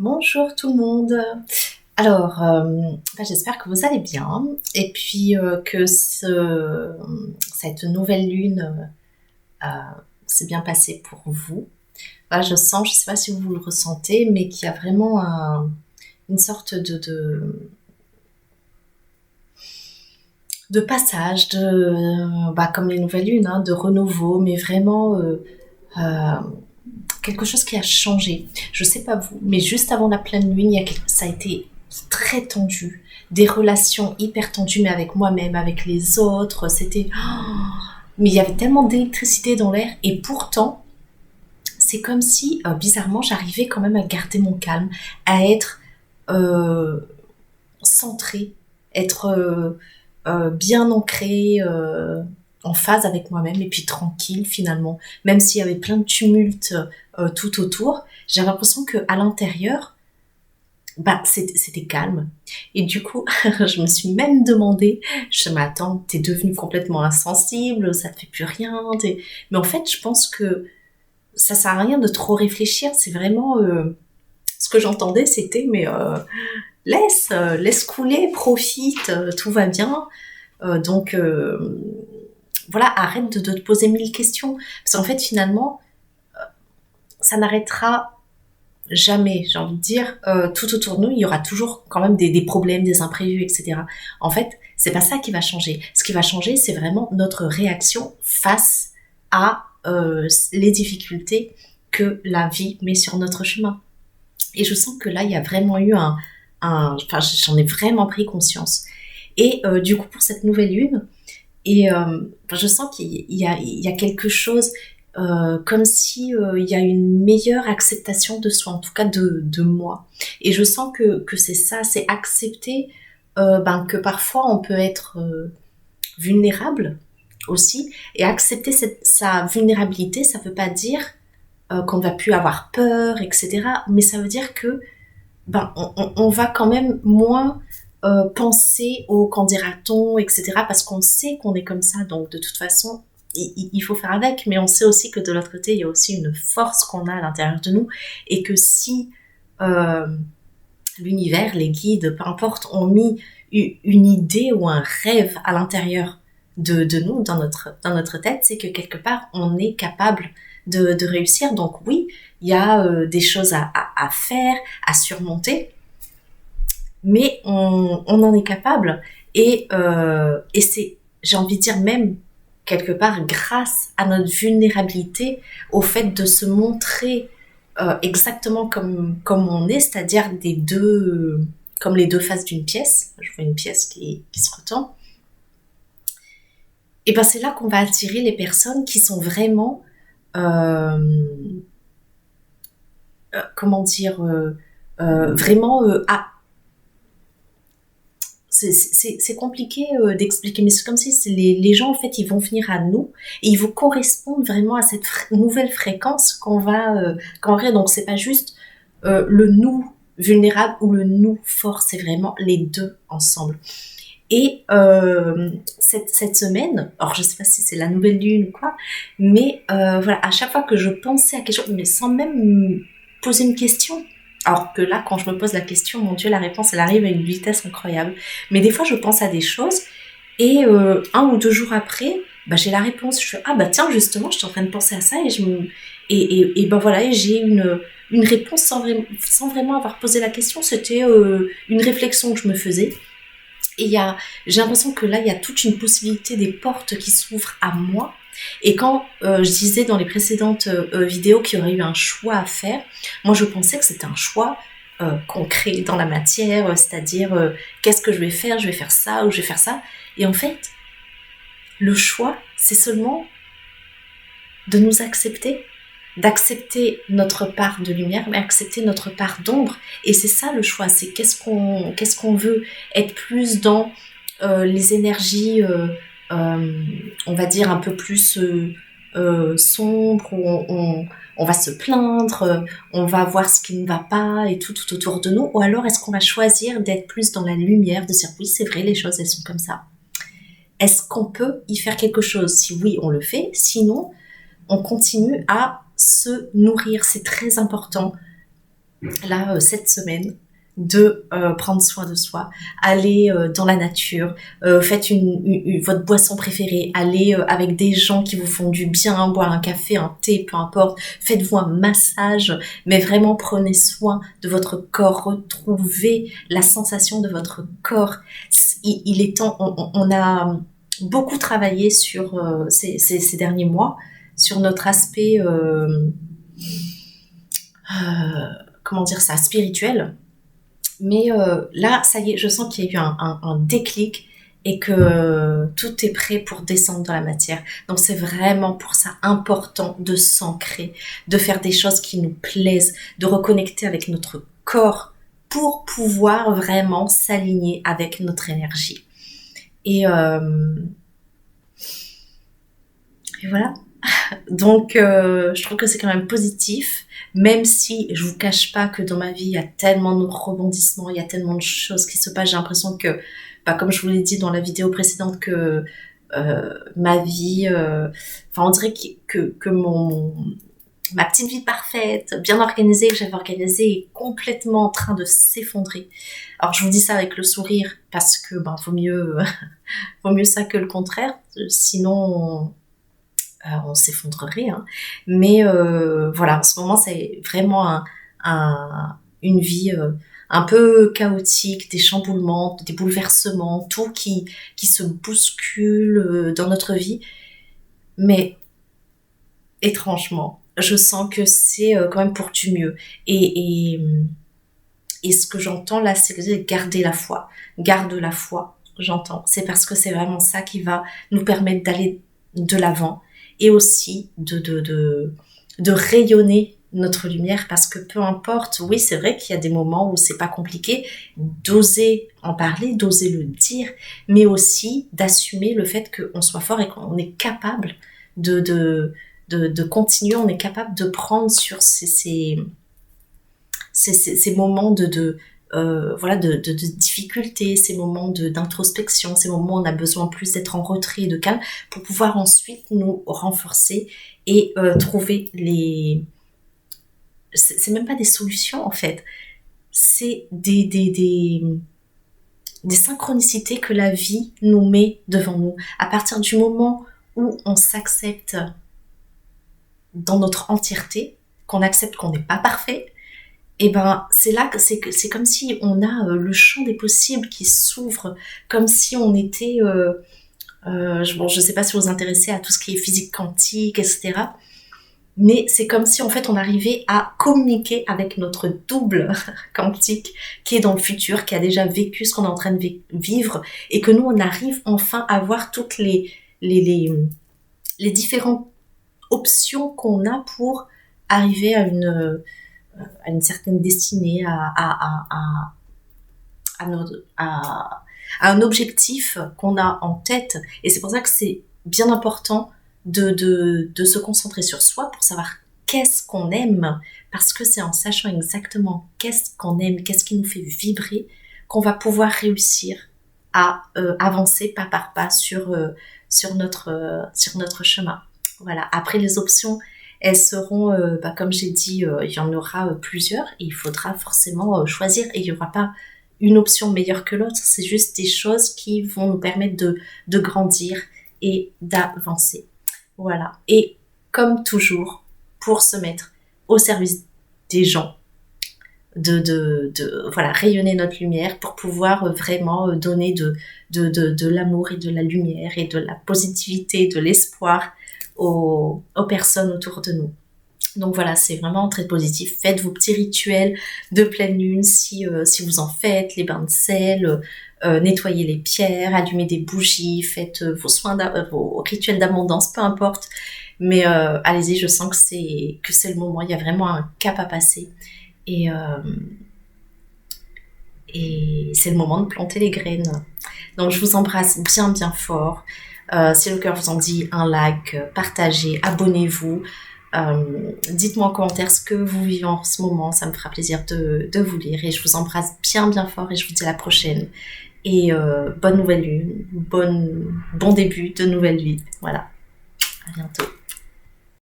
Bonjour tout le monde. Alors, j'espère que vous allez bien et puis que cette nouvelle lune s'est bien passée pour vous. Je sens, je ne sais pas si vous le ressentez, mais qu'il y a vraiment une sorte de passage, comme les nouvelles lunes, hein, de renouveau, mais vraiment euh, quelque chose qui a changé. Je sais pas vous, mais juste avant la pleine lune, ça a été très tendu. Des relations hyper tendues, mais avec moi-même, avec les autres. Mais il y avait tellement d'électricité dans l'air. Et pourtant, c'est comme si, bizarrement, j'arrivais quand même à garder mon calme, à être euh, centrée, être bien ancrée, en phase avec moi-même et puis tranquille finalement. Même s'il y avait plein de tumulte tout autour, j'ai l'impression que à l'intérieur, c'était calme. Et du coup, je me suis même demandé, je me dis, mais attends, t'es devenue complètement insensible, ça te fait plus rien. Mais en fait, je pense que ça sert à rien de trop réfléchir. C'est vraiment ce que j'entendais, c'était mais laisse couler, profite, tout va bien. Donc voilà, arrête de te poser mille questions. Parce qu'en fait, finalement, ça n'arrêtera jamais, j'ai envie de dire. Tout autour de nous, il y aura toujours quand même des problèmes, des imprévus, etc. En fait, c'est pas ça qui va changer. Ce qui va changer, c'est vraiment notre réaction face à les difficultés que la vie met sur notre chemin. Et je sens que là, il y a vraiment eu j'en ai vraiment pris conscience. Et du coup, pour cette nouvelle lune, je sens qu'il y a quelque chose comme si il y a une meilleure acceptation de soi, en tout cas de moi. Et je sens que c'est ça, c'est accepter que parfois on peut être vulnérable aussi, et accepter sa vulnérabilité, ça veut pas dire qu'on ne va plus avoir peur, etc. Mais ça veut dire que on va quand même moins penser au qu'en dira-t-on, etc. Parce qu'on sait qu'on est comme ça, donc de toute façon, il faut faire avec. Mais on sait aussi que de l'autre côté, il y a aussi une force qu'on a à l'intérieur de nous, et que si euh, l'univers, les guides, peu importe, ont mis une idée ou un rêve à l'intérieur de nous, dans notre tête, c'est que quelque part, on est capable de réussir. Donc oui, il y a des choses à faire, à surmonter, mais on en est capable. Et c'est, j'ai envie de dire, même quelque part grâce à notre vulnérabilité, au fait de se montrer exactement comme on est, c'est-à-dire comme les deux faces d'une pièce. Je vois une pièce qui se retend. Et ben c'est là qu'on va attirer les personnes qui sont vraiment, comment dire, vraiment c'est compliqué d'expliquer, mais c'est comme si les gens, en fait, ils vont venir à nous et ils vont correspondre vraiment à cette nouvelle fréquence qu'on va. Donc, c'est pas juste le nous vulnérable ou le nous fort, c'est vraiment les deux ensemble. Et cette semaine, alors je sais pas si c'est la nouvelle lune ou quoi, mais voilà, à chaque fois que je pensais à quelque chose, mais sans même me poser une question, alors que là, quand je me pose la question, mon Dieu, la réponse, elle arrive à une vitesse incroyable. Mais des fois, je pense à des choses et un ou deux jours après, j'ai la réponse. Je fais, ah tiens, justement, je suis en train de penser à ça et voilà, et j'ai une réponse sans vraiment avoir posé la question. C'était une réflexion que je me faisais. Et j'ai l'impression que là, il y a toute une possibilité des portes qui s'ouvrent à moi. Et quand je disais dans les précédentes vidéos qu'il y aurait eu un choix à faire, moi je pensais que c'était un choix concret dans la matière, c'est-à-dire qu'est-ce que je vais faire ça ou je vais faire ça. Et en fait, le choix, c'est seulement de nous accepter, d'accepter notre part de lumière, mais accepter notre part d'ombre. Et c'est ça le choix, c'est qu'est-ce qu'on veut, être plus dans les énergies, on va dire un peu plus sombres, où on va se plaindre, on va voir ce qui ne va pas et tout autour de nous, ou alors est-ce qu'on va choisir d'être plus dans la lumière, de dire oui, c'est vrai, les choses elles sont comme ça. Est-ce qu'on peut y faire quelque chose? Si oui, on le fait, sinon on continue à se nourrir. C'est très important là, cette semaine, de prendre soin de soi, aller dans la nature, faites votre boisson préférée, allez avec des gens qui vous font du bien, boire un café, un thé, peu importe, faites-vous un massage, mais vraiment prenez soin de votre corps, retrouvez la sensation de votre corps. Il est temps, on a beaucoup travaillé sur ces derniers mois, sur notre aspect, comment dire ça, spirituel. Mais là, ça y est, je sens qu'il y a eu un déclic et que tout est prêt pour descendre dans la matière. Donc c'est vraiment pour ça important de s'ancrer, de faire des choses qui nous plaisent, de reconnecter avec notre corps pour pouvoir vraiment s'aligner avec notre énergie. Et voilà. Donc, je trouve que c'est quand même positif, même si je vous cache pas que dans ma vie, il y a tellement de rebondissements, il y a tellement de choses qui se passent. J'ai l'impression que, bah, comme je vous l'ai dit dans la vidéo précédente, que ma vie, enfin, on dirait que ma petite vie parfaite, bien organisée, que j'avais organisée, est complètement en train de s'effondrer. Alors, je vous dis ça avec le sourire parce que, ben, vaut mieux ça que le contraire. Sinon, on s'effondrerait, hein. Mais voilà, en ce moment, c'est vraiment une vie un peu chaotique, des chamboulements, des bouleversements, tout qui se bouscule dans notre vie. Mais étrangement, je sens que c'est quand même pour du mieux. Et ce que j'entends là, c'est garder la foi. Garde la foi, j'entends. C'est parce que c'est vraiment ça qui va nous permettre d'aller de l'avant et aussi de rayonner notre lumière, parce que peu importe, oui, c'est vrai qu'il y a des moments où c'est pas compliqué d'oser en parler, d'oser le dire, mais aussi d'assumer le fait qu'on soit fort et qu'on est capable de continuer, on est capable de prendre sur ces moments voilà, de difficultés, ces moments d'introspection, ces moments où on a besoin plus d'être en retrait et de calme pour pouvoir ensuite nous renforcer et trouver c'est même pas des solutions en fait, c'est des synchronicités que la vie nous met devant nous. À partir du moment où on s'accepte dans notre entièreté, qu'on accepte qu'on n'est pas parfait, et ben c'est là que c'est comme si on a le champ des possibles qui s'ouvre, comme si on était bon, je sais pas si vous vous intéressez à tout ce qui est physique quantique, etc. Mais c'est comme si en fait on arrivait à communiquer avec notre double quantique qui est dans le futur, qui a déjà vécu ce qu'on est en train de vivre, et que nous on arrive enfin à voir toutes les différentes options qu'on a pour arriver à une certaine destinée, à un objectif qu'on a en tête. Et c'est pour ça que c'est bien important de se concentrer sur soi pour savoir qu'est-ce qu'on aime, parce que c'est en sachant exactement qu'est-ce qu'on aime, qu'est-ce qui nous fait vibrer, qu'on va pouvoir réussir à avancer pas par pas sur notre chemin. Voilà. Après, les options, elles seront, comme j'ai dit, il y en aura plusieurs et il faudra forcément choisir, et il n'y aura pas une option meilleure que l'autre, c'est juste des choses qui vont nous permettre de grandir et d'avancer. Voilà. Et comme toujours, pour se mettre au service des gens, voilà, rayonner notre lumière pour pouvoir vraiment donner de l'amour et de la lumière et de la positivité, de l'espoir aux personnes autour de nous. Donc voilà, c'est vraiment très positif. Faites vos petits rituels de pleine lune si vous en faites, les bains de sel, nettoyez les pierres, allumez des bougies, faites vos rituels d'abondance, peu importe. Mais allez-y, je sens que c'est le moment. Il y a vraiment un cap à passer. Et c'est le moment de planter les graines. Donc je vous embrasse bien bien fort. Si le cœur vous en dit, un like, partagez, abonnez-vous. Dites-moi en commentaire ce que vous vivez en ce moment, ça me fera plaisir de vous lire, et je vous embrasse bien bien fort et je vous dis à la prochaine. Et bonne nouvelle lune, bon début de nouvelle vie. Voilà, à bientôt.